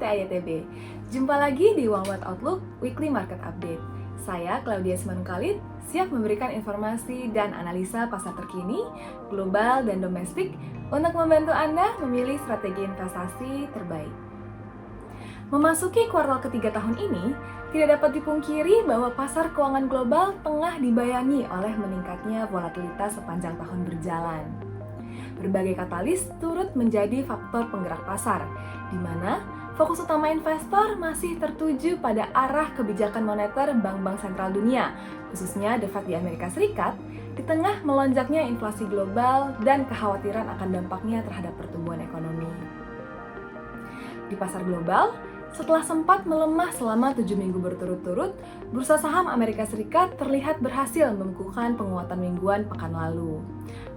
IITB. Jumpa lagi di One Outlook Weekly Market Update. Saya Claudia Simanungkalit, siap memberikan informasi dan analisa pasar terkini, global dan domestik untuk membantu Anda memilih strategi investasi terbaik. Memasuki kuartal ketiga tahun ini, tidak dapat dipungkiri bahwa pasar keuangan global tengah dibayangi oleh meningkatnya volatilitas sepanjang tahun berjalan. Berbagai katalis turut menjadi faktor penggerak pasar, di mana fokus utama investor masih tertuju pada arah kebijakan moneter bank-bank sentral dunia, khususnya The Fed di Amerika Serikat, di tengah melonjaknya inflasi global dan kekhawatiran akan dampaknya terhadap pertumbuhan ekonomi. Di pasar global, setelah sempat melemah selama 7 minggu berturut-turut, bursa saham Amerika Serikat terlihat berhasil membukukan penguatan mingguan pekan lalu.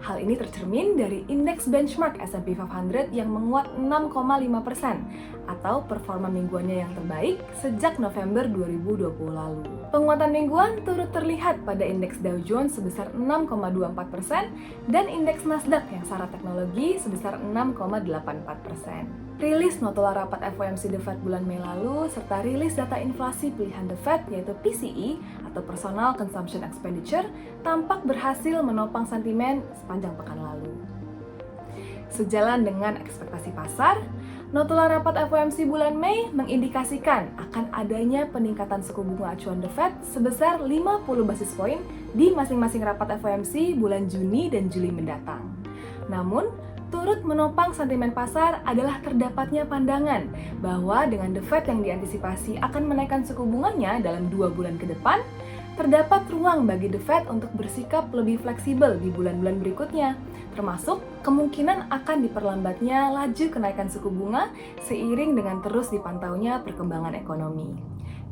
Hal ini tercermin dari indeks benchmark S&P 500 yang menguat 6,5% atau performa mingguannya yang terbaik sejak November 2020 lalu. Penguatan mingguan turut terlihat pada indeks Dow Jones sebesar 6,24% dan indeks Nasdaq yang syarat teknologi sebesar 6,84%. Rilis notula rapat FOMC The Fed bulan Mei lalu, serta rilis data inflasi pilihan The Fed yaitu PCE atau Personal Consumption Expenditure tampak berhasil menopang sentimen sepanjang pekan lalu. Sejalan dengan ekspektasi pasar, notula rapat FOMC bulan Mei mengindikasikan akan adanya peningkatan suku bunga acuan The Fed sebesar 50 basis poin di masing-masing rapat FOMC bulan Juni dan Juli mendatang. Namun, turut menopang sentimen pasar adalah terdapatnya pandangan bahwa dengan The Fed yang diantisipasi akan menaikkan suku bunganya dalam 2 bulan ke depan, terdapat ruang bagi The Fed untuk bersikap lebih fleksibel di bulan-bulan berikutnya, termasuk kemungkinan akan diperlambatnya laju kenaikan suku bunga seiring dengan terus dipantaunya perkembangan ekonomi.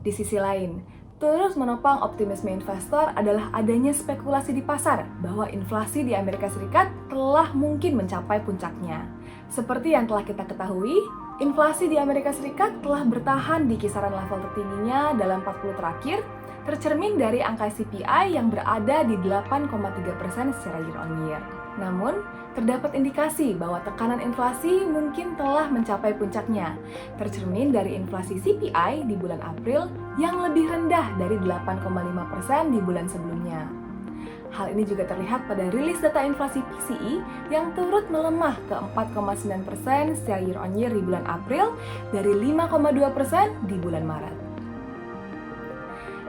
Di sisi lain, terus menopang optimisme investor adalah adanya spekulasi di pasar bahwa inflasi di Amerika Serikat telah mungkin mencapai puncaknya. Seperti yang telah kita ketahui, inflasi di Amerika Serikat telah bertahan di kisaran level tertingginya dalam 40 terakhir, tercermin dari angka CPI yang berada di 8,3% secara year on year. Namun, terdapat indikasi bahwa tekanan inflasi mungkin telah mencapai puncaknya, tercermin dari inflasi CPI di bulan April yang lebih rendah dari 8,5% di bulan sebelumnya. Hal ini juga terlihat pada rilis data inflasi PCE yang turut melemah ke 4,9% secara year on year di bulan April dari 5,2% di bulan Maret.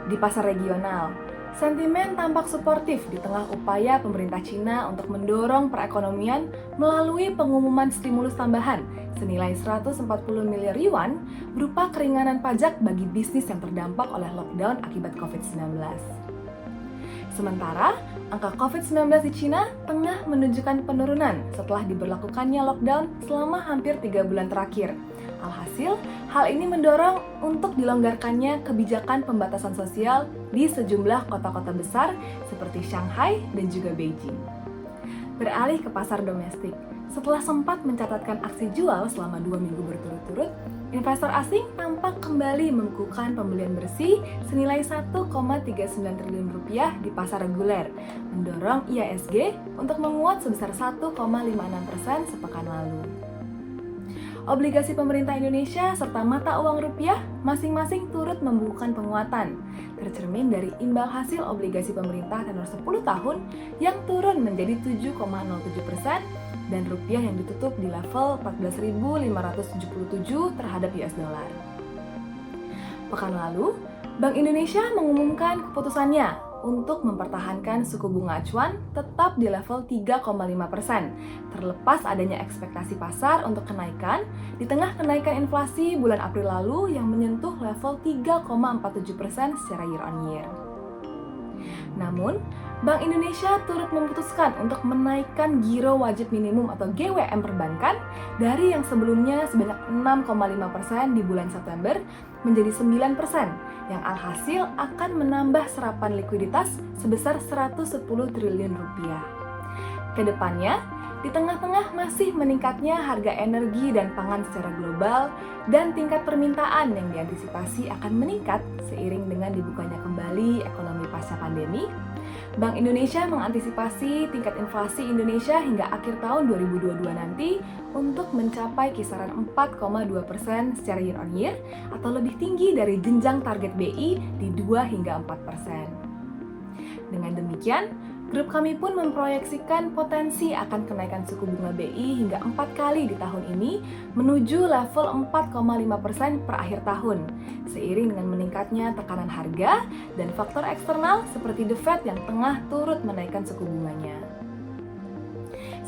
Di pasar regional, sentimen tampak suportif di tengah upaya pemerintah Cina untuk mendorong perekonomian melalui pengumuman stimulus tambahan senilai 140 miliar yuan berupa keringanan pajak bagi bisnis yang terdampak oleh lockdown akibat COVID-19. Sementara, angka COVID-19 di Cina tengah menunjukkan penurunan setelah diberlakukannya lockdown selama hampir 3 bulan terakhir. Alhasil, hal ini mendorong untuk dilonggarkannya kebijakan pembatasan sosial di sejumlah kota-kota besar seperti Shanghai dan juga Beijing. Beralih ke pasar domestik, setelah sempat mencatatkan aksi jual selama 2 minggu berturut-turut, investor asing tampak kembali membukukan pembelian bersih senilai 1,39 triliun rupiah di pasar reguler, mendorong IHSG untuk menguat sebesar 1,56% sepekan lalu. Obligasi pemerintah Indonesia serta mata uang rupiah masing-masing turut membukukan penguatan, tercermin dari imbal hasil obligasi pemerintah tenor 10 tahun yang turun menjadi 7,07% dan rupiah yang ditutup di level 14.577 terhadap US dollar. Pekan lalu, Bank Indonesia mengumumkan keputusannya untuk mempertahankan suku bunga acuan tetap di level 3,5%, terlepas adanya ekspektasi pasar untuk kenaikan di tengah kenaikan inflasi bulan April lalu yang menyentuh level 3,47% secara year on year. Namun, Bank Indonesia turut memutuskan untuk menaikkan giro wajib minimum atau GWM perbankan dari yang sebelumnya sebanyak 6,5% di bulan September menjadi 9%, yang alhasil akan menambah serapan likuiditas sebesar 110 triliun rupiah. Kedepannya, Di tengah-tengah masih meningkatnya harga energi dan pangan secara global dan tingkat permintaan yang diantisipasi akan meningkat seiring dengan dibukanya kembali ekonomi pasca pandemi, Bank Indonesia mengantisipasi tingkat inflasi Indonesia hingga akhir tahun 2022 nanti untuk mencapai kisaran 4,2% secara year on year atau lebih tinggi dari jenjang target BI di 2 hingga 4%. Dengan demikian, grup kami pun memproyeksikan potensi akan kenaikan suku bunga BI hingga 4 kali di tahun ini menuju level 4,5% per akhir tahun, seiring dengan meningkatnya tekanan harga dan faktor eksternal seperti The Fed yang tengah turut menaikkan suku bunganya.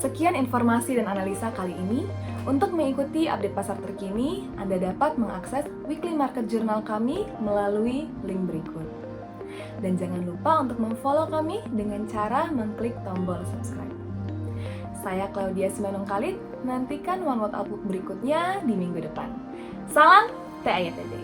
Sekian informasi dan analisa kali ini. Untuk mengikuti update pasar terkini, Anda dapat mengakses weekly market journal kami melalui link berikut. Dan jangan lupa untuk memfollow kami dengan cara mengklik tombol subscribe. Saya Claudia Simanung Khalid, nantikan OneWorld Outlook berikutnya di minggu depan. Salam TITB.